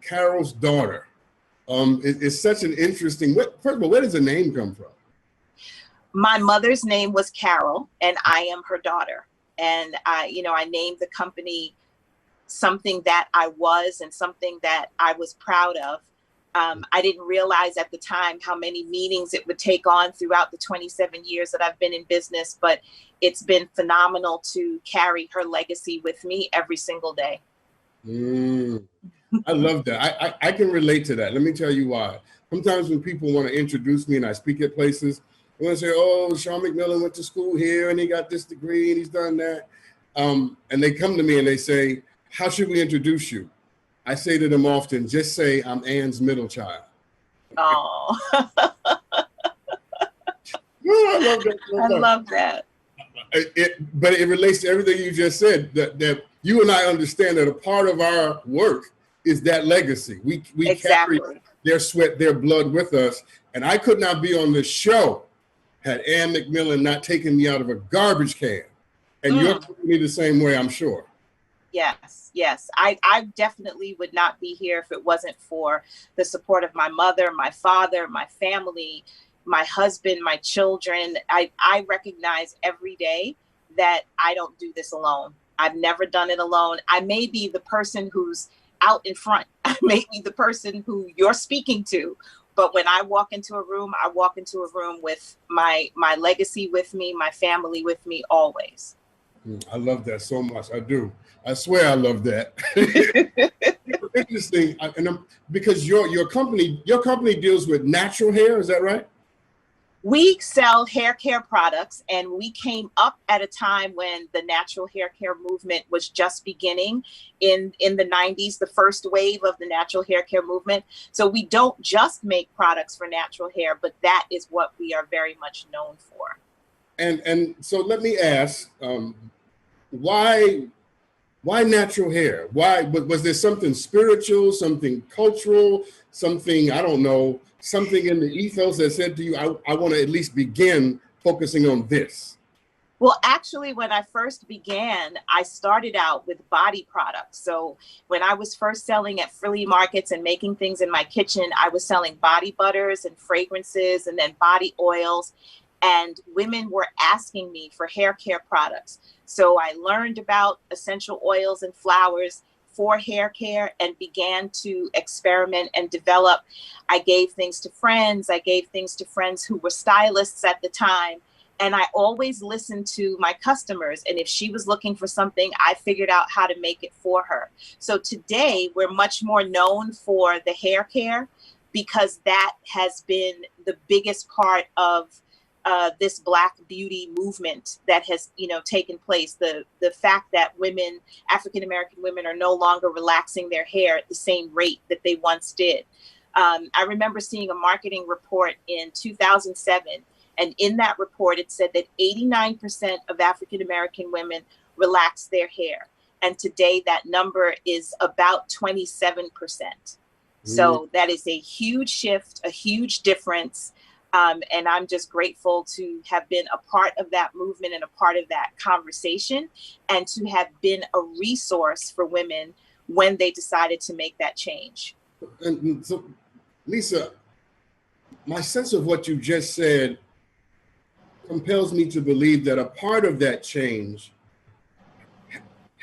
Carol's daughter. It's such an interesting, first of all, where does the name come from? My mother's name was Carol, and I am her daughter. And I named the company something that I was and something that I was proud of. I didn't realize at the time how many meanings it would take on throughout the 27 years that I've been in business, but it's been phenomenal to carry her legacy with me every single day. I love that. I can relate to that. Let me tell you why. Sometimes when people want to introduce me and I speak at places, they want to say, oh, Sean McMillan went to school here and he got this degree and he's done that. And they come to me and they say, how should we introduce you? I say to them often, just say I'm Ann's middle child. Oh. I love that. I love that. But it relates to everything you just said, that you and I understand that a part of our work is that legacy. We exactly. carry their sweat, their blood with us. And I could not be on this show had Ann McMillan not taken me out of a garbage can. And you're me the same way, I'm sure. Yes. I definitely would not be here if it wasn't for the support of my mother, my father, my family, my husband, my children. I recognize every day that I don't do this alone. I've never done it alone. I may be the person who's out in front. I may be the person who you're speaking to. But when I walk into a room, I walk into a room with my legacy with me, my family with me always. I love that so much. I do. I swear I love that. Interesting, because your company deals with natural hair. Is that right? We sell hair care products, and we came up at a time when the natural hair care movement was just beginning in the 90s, the first wave of the natural hair care movement. So we don't just make products for natural hair, but that is what we are very much known for. And so let me ask, why natural hair? Why was there something spiritual, something cultural, something, I don't know, something in the ethos that said to you, I want to at least begin focusing on this? Well, actually, when I first began, I started out with body products. So when I was first selling at flea markets and making things in my kitchen, I was selling body butters and fragrances and then body oils. And women were asking me for hair care products. So I learned about essential oils and flowers for hair care and began to experiment and develop. I gave things to friends. I gave things to friends who were stylists at the time. And I always listened to my customers. And if she was looking for something, I figured out how to make it for her. So today we're much more known for the hair care because that has been the biggest part of this Black beauty movement that has, taken place. The fact that women, African-American women, are no longer relaxing their hair at the same rate that they once did. I remember seeing a marketing report in 2007, and in that report, it said that 89% of African-American women relax their hair. And today that number is about 27%. So that is a huge shift, a huge difference. And I'm just grateful to have been a part of that movement and a part of that conversation and to have been a resource for women when they decided to make that change. And so, Lisa, my sense of what you just said compels me to believe that a part of that change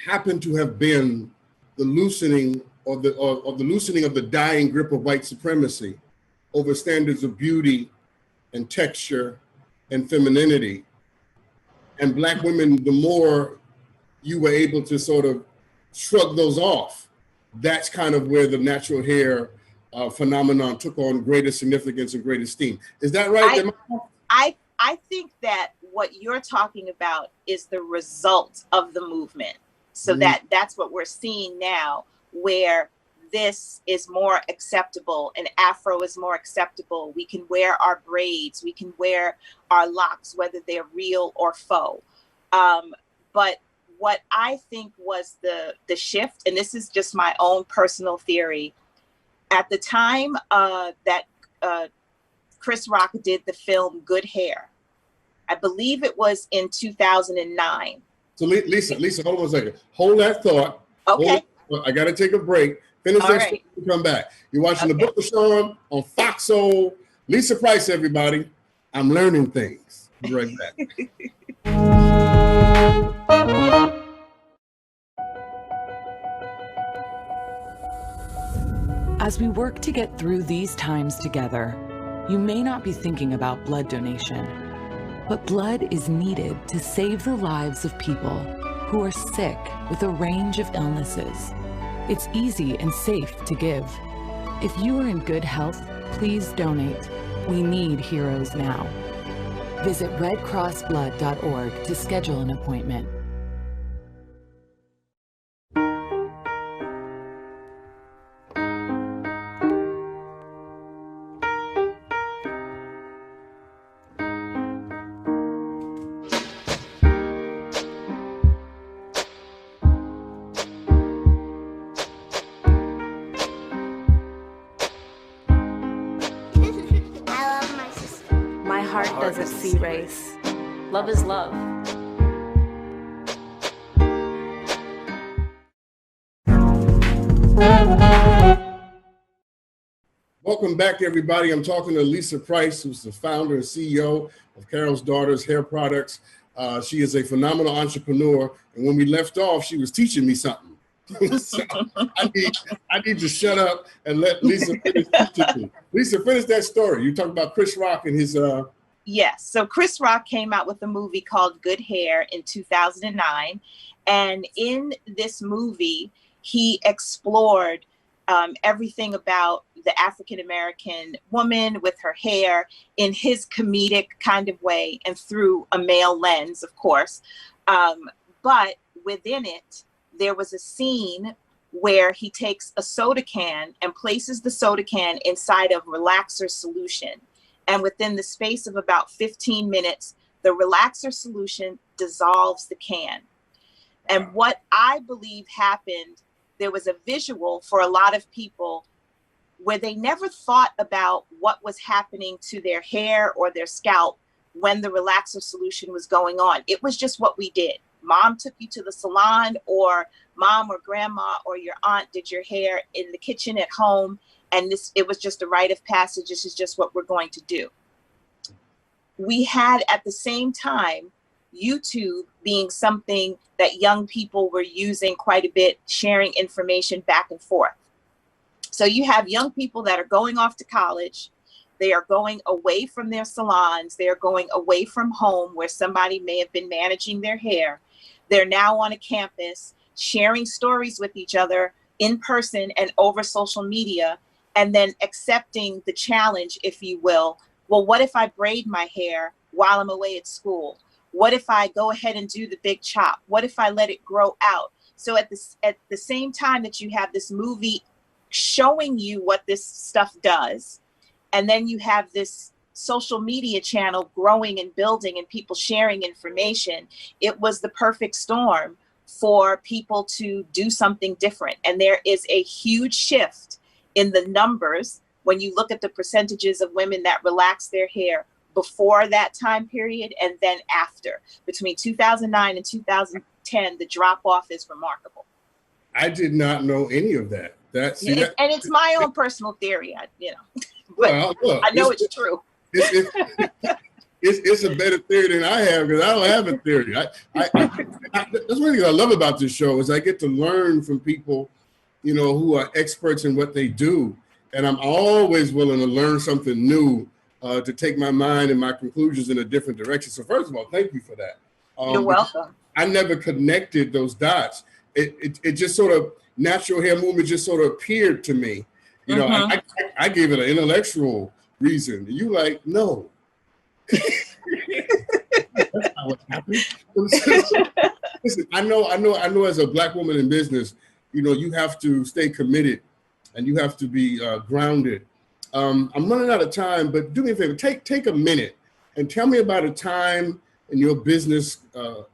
happened to have been the loosening or the loosening of the dying grip of white supremacy over standards of beauty and texture and femininity. And Black women, the more you were able to sort of shrug those off, that's kind of where the natural hair phenomenon took on greater significance and greater steam. Is that right? I think that what you're talking about is the result of the movement. So that's what we're seeing now, where this is more acceptable and Afro is more acceptable. We can wear our braids, we can wear our locks, whether they're real or faux. But what I think was the shift, and this is just my own personal theory, at the time that Chris Rock did the film Good Hair, I believe it was in 2009. So Lisa, hold on a second. Hold that thought. Okay. I got to take a break. Finish All that right. story and come back. You're watching The Okay. Book of Sean on FOXSOUL. Lisa Price, everybody. I'm learning things. Be right back. As we work to get through these times together, you may not be thinking about blood donation, but blood is needed to save the lives of people who are sick with a range of illnesses. It's easy and safe to give. If you are in good health, please donate. We need heroes now. Visit redcrossblood.org to schedule an appointment. I love my sister. My heart doesn't see race. Love is love. Welcome back, everybody. I'm talking to Lisa Price, who's the founder and CEO of Carol's Daughters Hair Products. She is a phenomenal entrepreneur. And when we left off, she was teaching me something. So I need to shut up and let Lisa finish teaching me. Lisa, finish that story. You talked about Chris Rock and his... Yes. So Chris Rock came out with a movie called Good Hair in 2009. And in this movie, he explored everything about the African-American woman with her hair in his comedic kind of way and through a male lens, of course. But within it, there was a scene where he takes a soda can and places the soda can inside of relaxer solution. And within the space of about 15 minutes, the relaxer solution dissolves the can. And what I believe happened, there was a visual for a lot of people where they never thought about what was happening to their hair or their scalp when the relaxer solution was going on. It was just what we did. Mom took you to the salon, or mom or grandma or your aunt did your hair in the kitchen at home. And it was just a rite of passage. This is just what we're going to do. We had at the same time, YouTube being something that young people were using quite a bit, sharing information back and forth. So you have young people that are going off to college. They are going away from their salons. They are going away from home where somebody may have been managing their hair. They're now on a campus sharing stories with each other in person and over social media, and then accepting the challenge, if you will. Well, what if I braid my hair while I'm away at school? What if I go ahead and do the big chop? What if I let it grow out? So at the same time that you have this movie showing you what this stuff does, and then you have this social media channel growing and building and people sharing information, it was the perfect storm for people to do something different. And there is a huge shift in the numbers when you look at the percentages of women that relax their hair before that time period and then after. Between 2009 and 2010, the drop off is remarkable. I did not know any of that. And it's my own personal theory, but well, look, I know it's true. It's a better theory than I have, because I don't have a theory. That's one thing I love about this show is I get to learn from people, who are experts in what they do. And I'm always willing to learn something new to take my mind and my conclusions in a different direction. So first of all, thank you for that. You're welcome. I never connected those dots. It just sort of, natural hair movement just sort of appeared to me. I gave it an intellectual reason. You like, no. That's not what's happening. Listen, I know as a Black woman in business, you have to stay committed and you have to be grounded. I'm running out of time, but do me a favor, take a minute and tell me about a time in your business,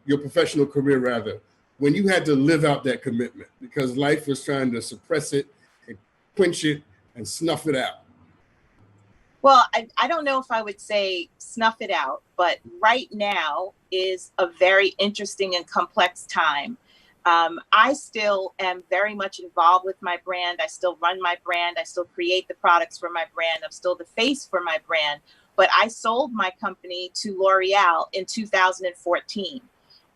your professional career rather, when you had to live out that commitment because life was trying to suppress it and quench it and snuff it out. Well, I don't know if I would say snuff it out, but right now is a very interesting and complex time. I still am very much involved with my brand. I still run my brand. I still create the products for my brand. I'm still the face for my brand. But I sold my company to L'Oreal in 2014.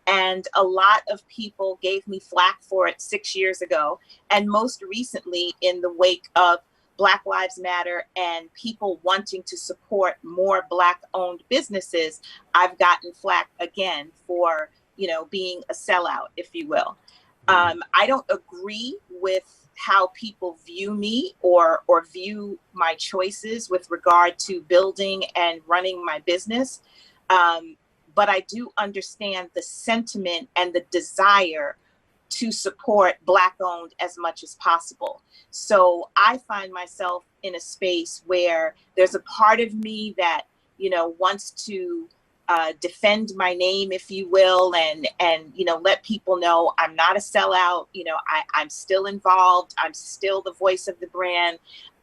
And a lot of people gave me flack for it 6 years ago. And most recently, in the wake of Black Lives Matter and people wanting to support more Black-owned businesses, I've gotten flack again for, you know, being a sellout, if you will. I don't agree with how people view me or view my choices with regard to building and running my business. But I do understand the sentiment and the desire to support Black-owned as much as possible. So I find myself in a space where there's a part of me that, you know, wants to defend my name, if you will, and you know, let people know I'm not a sellout. You know, I'm still involved. I'm still the voice of the brand.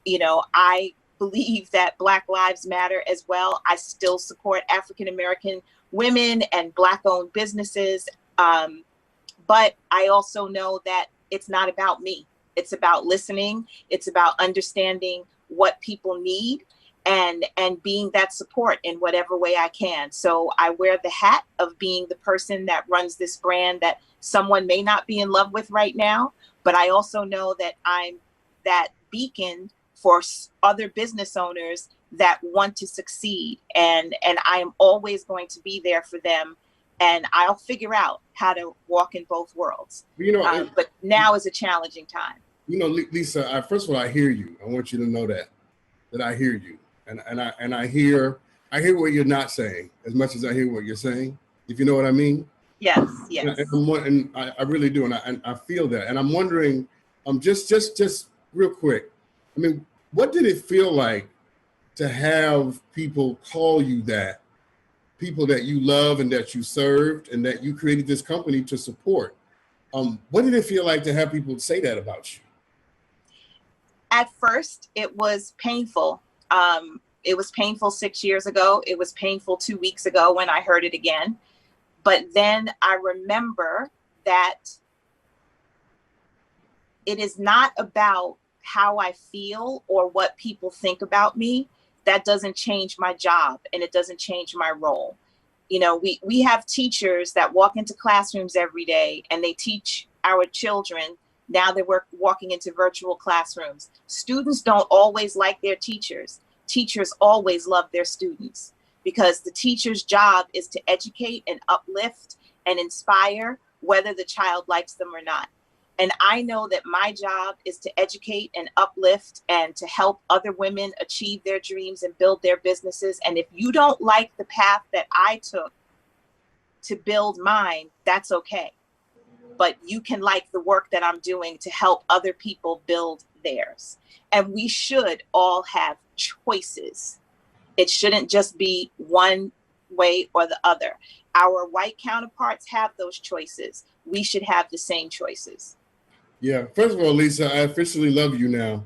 You know, I believe that Black Lives Matter as well. I still support African American women and Black-owned businesses. But I also know that it's not about me. It's about listening. It's about understanding what people need and being that support in whatever way I can. So I wear the hat of being the person that runs this brand that someone may not be in love with right now, but I also know that I'm that beacon for other business owners that want to succeed. And I am always going to be there for them. And I'll figure out how to walk in both worlds. You know, but now is a challenging time. You know, Lisa, first of all, I hear you. I want you to know that I hear you. And I hear what you're not saying as much as I hear what you're saying, if you know what I mean. Yes. And I really do. And I feel that. And I'm wondering, just real quick, I mean, what did it feel like to have people call you that, people that you love and that you served and that you created this company to support? What did it feel like to have people say that about you? At first, it was painful. It was painful 6 years ago. It was painful 2 weeks ago when I heard it again. But then I remember that it is not about how I feel or what people think about me. That doesn't change my job and it doesn't change my role. You know, we have teachers that walk into classrooms every day and they teach our children. Now they're walking into virtual classrooms. Students don't always like their teachers. Teachers always love their students because the teacher's job is to educate and uplift and inspire, whether the child likes them or not. And I know that my job is to educate and uplift and to help other women achieve their dreams and build their businesses. And if you don't like the path that I took to build mine, that's okay. But you can like the work that I'm doing to help other people build theirs. And we should all have choices. It shouldn't just be one way or the other. Our white counterparts have those choices. We should have the same choices. Yeah. First of all, Lisa, I officially love you now.